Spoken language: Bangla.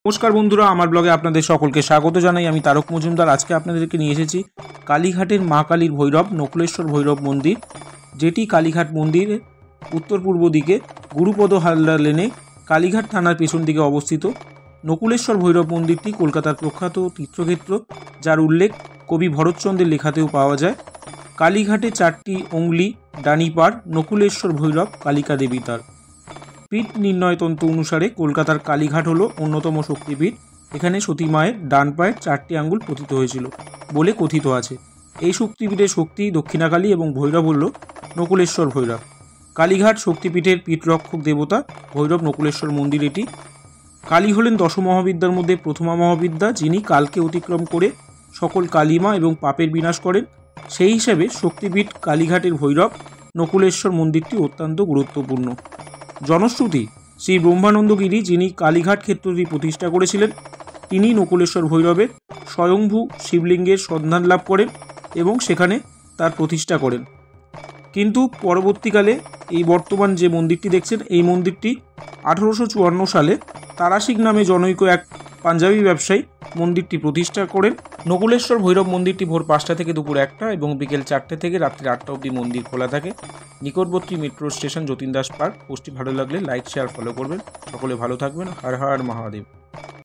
নমস্কার বন্ধুরা, আমার ব্লগে আপনাদের সকলকে স্বাগত জানাই। আমি তারক মজুমদার। আজকে আপনাদেরকে নিয়ে এসেছি কালীঘাটের মা কালীর ভৈরব নকুলেশ্বর ভৈরব মন্দির, যেটি কালীঘাট মন্দিরের উত্তর পূর্ব দিকে গুরুপদ হালদার লেনে কালীঘাট থানার পেছন দিকে অবস্থিত। নকুলেশ্বর ভৈরব মন্দিরটি কলকাতার প্রখ্যাত তীর্থক্ষেত্র, যার উল্লেখ কবি ভরতচন্দ্রের লেখাতেও পাওয়া যায়। কালীঘাটে 4টি অঙ্গুলি ডানি পাড়, নকুলেশ্বর ভৈরব কালিকা দেবী তার। পীঠ নির্ণয়তন্ত্র অনুসারে কলকাতার কালীঘাট হলো অন্যতম শক্তিপীঠ। এখানে সতী মায়ের ডান পায়ের 4টি আঙ্গুল পতিত হয়েছিল বলে কথিত আছে। এই শক্তিপীঠের শক্তি দক্ষিণাকালী এবং ভৈরব হল নকুলেশ্বর ভৈরব। কালীঘাট শক্তিপীঠের পীঠরক্ষক দেবতা ভৈরব নকুলেশ্বর মন্দির এটি। কালী হলেন দশমহাবিদ্যার মধ্যে প্রথমা মহাবিদ্যা, যিনি কালকে অতিক্রম করে সকল কালিমা এবং পাপের বিনাশ করেন। সেই হিসেবে শক্তিপীঠ কালীঘাটের ভৈরব নকুলেশ্বর মন্দিরটি অত্যন্ত গুরুত্বপূর্ণ। জনশ্রুতি, শ্রী ব্রহ্মানন্দগিরি, যিনি কালীঘাট ক্ষেত্রটি প্রতিষ্ঠা করেছিলেন, তিনি নকুলেশ্বর ভৈরবের স্বয়ংভূ শিবলিঙ্গের সন্ধান লাভ করেন এবং সেখানে তার প্রতিষ্ঠা করেন। কিন্তু পরবর্তীকালে এই বর্তমান যে মন্দিরটি দেখছেন, এই মন্দিরটি 1854 সালে তারাশিক নামে জনৈক এক পাঞ্জাবি ব্যবসায়ী মন্দিরটি প্রতিষ্ঠা করেন। নকুলেশ্বর ভৈরব মন্দিরটি ভোর 5টা থেকে দুপুর 1টা এবং বিকেল 4টে থেকে রাত্রি 8টা অবধি মন্দির খোলা থাকে। নিকটবর্তী metro station Jatin Das park. পোস্টটি ভালো লাগলে লাইক, শেয়ার, ফলো করবেন। সকলে ভালো থাকবেন। হর হর মহাদেব।